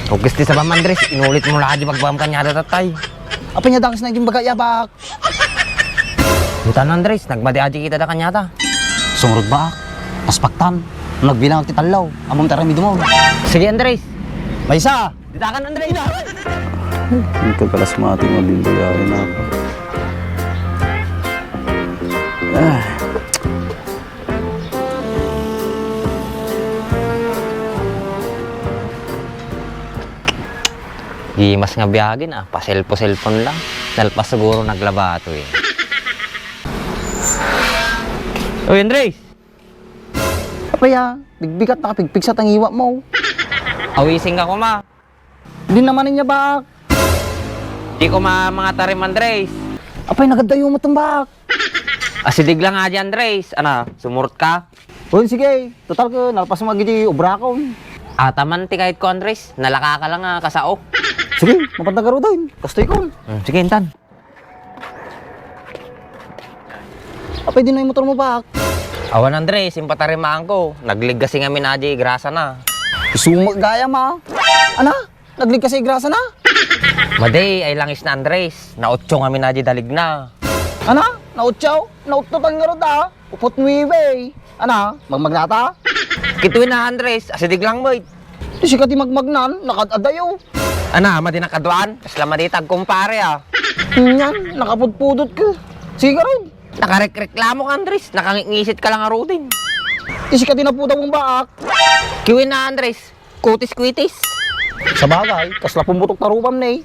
Kung gusto sa Bam Andres, inulit mo lahat yung pagbam kanya tatay. Apa niya dakas na yung bagay abak? Butan Andres, nagmadi-adi kita da kanya ta. Sumurod ba? Paspaktan. Nagbilang ti talaw. Among tarami dumaw. Sige Andres. May isa. Ditakan Andres. Ito kalas mating mabimbayarin ako. Gimas nga biyagin paselpo-selpon lang. Nalpas siguro naglabato eh. Uy Andres! Apa ya? Bigbigat na kapigpig sa tangiwa mo. Awising ako ma. Di naman niya bak. Di ko mga tarim Andres. Apay nagadayo mo tumbak. Asidig lang nga dyan Andres. Ano, sumurot ka? Uy, sige. Total ko, nalpas mo magiging obra ko. Ataman ti kahit ko Andres. Nalaka ka lang kasao. Sige, mapantagaro doon. Kastoy ko. Sige intan. Apay din na yung motor mo bak. Awan Andres, yung patarimaan ko. Naglig kasi nga minaji, grasa na. Isumag gaya ma. Ana? Naglig kasi grasa na? Maday, ay langis na Andres. Nautso nga minaji dalig na. Ana? Nautsaw? Naututan nga ro da. Upot nuibe. Ana? Magmagnata? Kituin na Andres, asidig lang mo. Di si kati magmagnan, nakadadayo. Ana, madi nakadwaan. Kasla madi tagkumpare Yan, nakapudpudot ka. Sige ka rin. Nakareklamo ka Andres, nakangisit ka lang nga din. Di si kati na po daw mong baak. Kiwin na Andres, kutis-kuitis. Sa bagay, kasla pumutok na rupam na eh.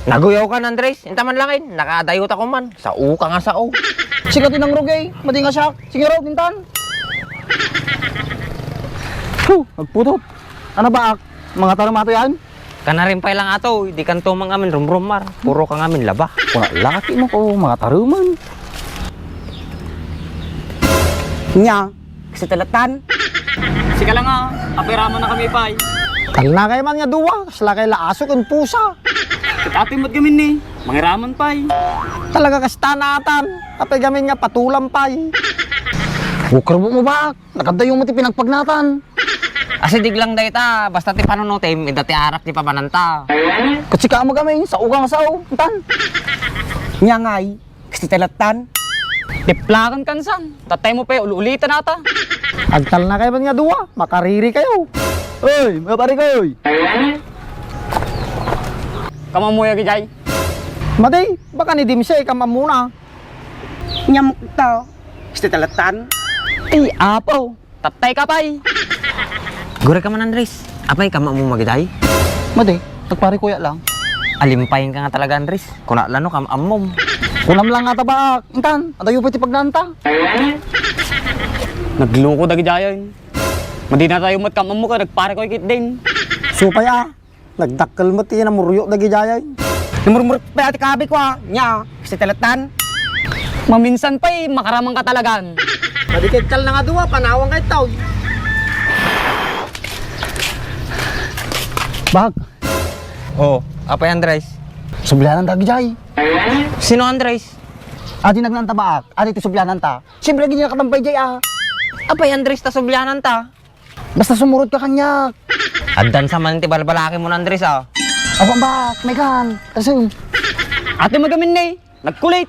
Naguyaw ka Andres, intaman langin. Nakadayot ako man, sa u ka nga sa u. Si kati ng rugay, madi nga siya. Sige raw, tintan. Nagputot. Ano baak? Mga taramato yan? Kanarimpay lang ato, di kanto mga amin rumrumar. Puro ka ngamin laba. Wala, laki mo ko, mga taruman. Nya, kasi talatan. Sika lang apera mo na kami pay. Kalna kayo man nga duwa, kasla kayo laasok ang pusa. Kitatimot kami ni, mangiraman pay. Talaga kastanatan, apay gamin nga patulang pay. Bukar mo ba? Nakadayo mo ti pinagpagnatan. Asidig lang day ta, basta ti panunutim, dati arak ti pamananta. Katsika mo gamin, sa ugang sao, tan. Nya ngay, kasi talatan. Tiplakan kansan, tatay mo pa ululitan ata. Agtal na kayo man nga duwa, makariri kayo. Oy, mga pare ko, oy. Kamamuya gijay. Maday, baka ni Dimsey ka muna. Nyamuk to, kasi talatan. Ay, apaw. Tatay ka pay. Gure ka man Andres, apay ka mo magiday? Maday, nagpare kuya lang. Alimpayin ka nga talaga Andres, kuna lano kam amom. Kunam lang nga tabak, intan, adayo pa ti pagnanta. Nagloko da gijayan. Madi na tayo matkamam mo ka, nagpare ko ikit din. Supaya, nagdakkel mo ti na muryo na gijayay. Namurmurot pa ati kabi ko nya, kasi talatan. Maminsan pa'y makaramang ka talagan. Madikikal na nga duwa, panawang kay tawag. Bak, Oh, apay Andres? sublianan ta gijay. Sino Andres? Adi nagnanta baak, adi ti sublianan ta. Siyempre gini nakatampay jay ah. Apay Andres ta subyanan ta. Basta sumurot ka kanya. Addan sa man ti balbalaki mo Andres Awan bak, may kan. Kasi, Ate magamin na nagkulit.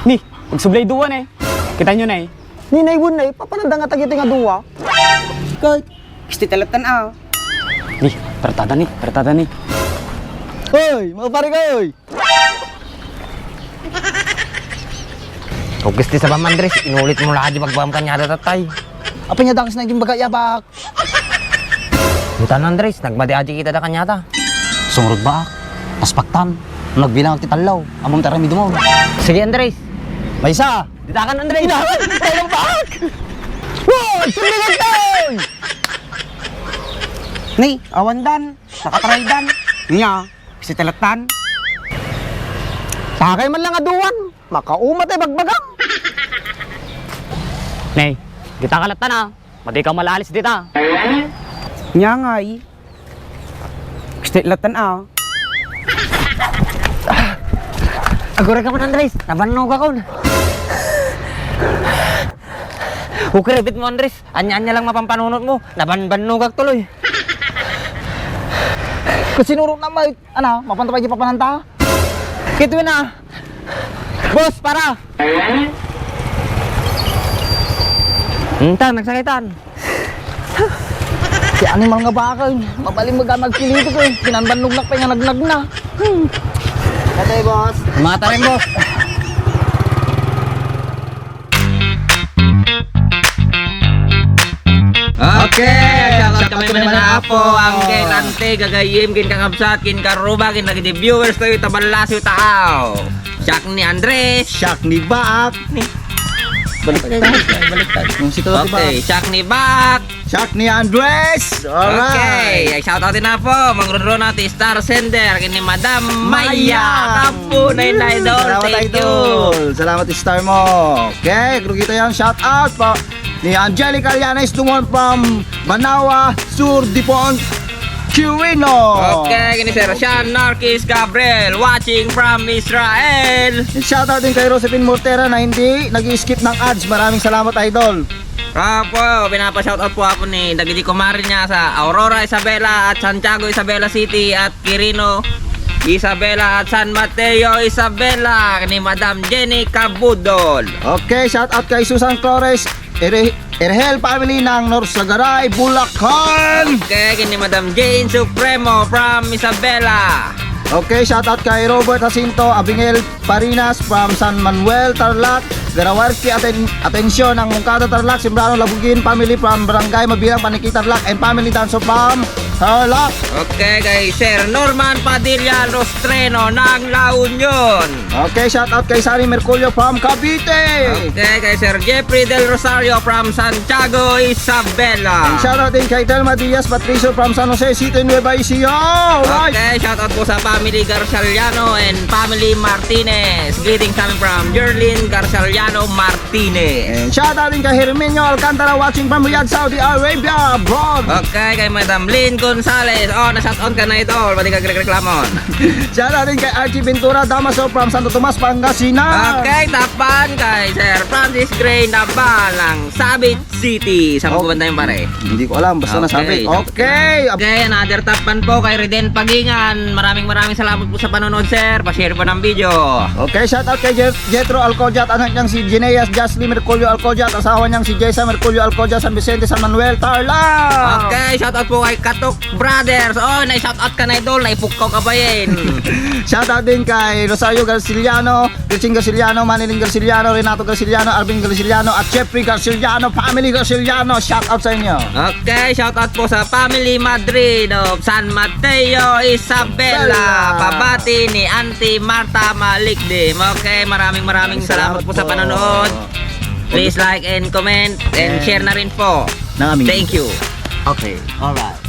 Ni, magsublay duwan Kita nyo na ninay bun na papananda nga tagiti nga duwa. Kahit, kasi talatan Ni, pertada ni. Hoy, mga pare ko, hoy. Kung gusto sa Bam Andres, inulit mo lahat yung pagbam kanya tatay. Apa niya dakas na yung bagay abak? Butan Andres, nagmadi-adi kita da kanya ta. Sumurod ba? Paspaktan. Nagbilang ti talaw. Among tarami dumaw. Sige Andres. May isa. Ditakan Andres. Tayo bak! Wow! Sumigat tayo! Ni, awandan, nakatraydan. Nya, kasi talatan. Pakay man lang aduan. Makaumat ay bagbagang. Nay, kita kalatan Madi ka malalis dita. Nya ngay. Kasi latan Agora ka man Andres, nabanog ako. Ukrebit mo Andres, anya-anya lang mapampanunot mo, nabanbanugag tuloy. Sinuro na may, mapantapay di pa pananta. Kituin na. Boss, para. Tan, nagsakitan. Si animal nga baka, mabaling magkilito ko eh. Pinanbannog na pa nga nagnag na. Katay, boss. Mata rin, boss. Okay, shoutout kami na po ang Kelante, Gagayim, Kin Kakabsat, Kin Karuba, Kin Nagiti Viewers, Tayo Tabalasyo Taaw. Siak ni Andres. Shock ni Bak. Baliktad. Yung si Toto Okay, Siak ni Bak. Shock ni Andres. Okay, shoutout din na po. Mangrunro natin Star Sender, Kin ni Madam Maya. Kapo na yun, idol. Salamat, Thank you. idol. Salamat, star mo. Okay, kung kita yan, shout out po ni Angelica Llanes Dumon from Banawa, Sur Dipon, Quirino. Okay, kini Sir Sean Narkis Gabriel watching from Israel. Shout out din kay Josephine Mortera na hindi nag-skip ng ads. Maraming salamat, idol. Apo, pinapa-shoutout po ako ni Dagiti Kumarin niya sa Aurora Isabela at Santiago Isabela City at Quirino Isabela at San Mateo Isabela ni Madam Jenny Cabudol. Okay, shout out kay Susan Flores, Erhel family ng Norsagaray, Bulacan. Okay, kini Madam Jane Supremo from Isabela. Okay, shout out kay Robert Jacinto Abingel Parinas from San Manuel, Tarlac. Garawarki atensyon ng Mungkada Tarlac, Simbrano Labugin family from Barangay Mabilang Paniki Tarlac and family danso from Tarlac. Okay, kay Sir Norman Padilla Rostreno ng La Union. Okay, shout out kay Sari Merculio from Cavite. Okay, kay Sir Jeffrey Del Rosario from Santiago Isabela. And shout out din kay Telma Diaz Patricio from San Jose City, Nueva Ecija. Alright. Okay, shoutout po sa family Garcialiano and family Martinez. Greetings coming from Jerlyn Garcialiano Martinez. And shout out din kay Herminio Alcantara watching from Riyadh, Saudi Arabia, abroad. Okay, kay Madam Lynn Gonzalez. Oh, na-shoutout ka na ito. Pati ka reklamon. Shout out din kay Archie Ventura Damaso from Santo Tomas, Pangasinan. Okay, tapan kay Sir Francis Gray Nabalang, Sabit City. Saan mo yung pare? Hindi ko alam, basta nasabi. Okay. Okay, another tapan po kay Reden Pagingan. Maraming salamat po sa panonood, sir. Pa-share po ng video. Okay, shout out kay Jetro Alcojat, anak niyang si Gineas Jasly Merculio Alcojat, asawa niyang si Jessa Merculio Alcojat, San Vicente, San Manuel, Tarlac. Okay, shoutout po kay Katok Brothers. Oh, na-shoutout ka na idol. Naipukaw ka ba yun? Shout out din kay Rosario Garciliano, Gretchen Garciliano, Maniling Garciliano, Renato Garciliano, Arvin Garciliano, at Jeffrey Garciliano, family Garciliano. Shout out sa inyo. Okay, shoutout po sa family Madrid of San Mateo Isabela. Pabati ni Auntie Marta Malikdim. Okay, maraming salamat po sa panonood. Please like and comment and share na rin po. Ng aming Thank you. Okay, alright.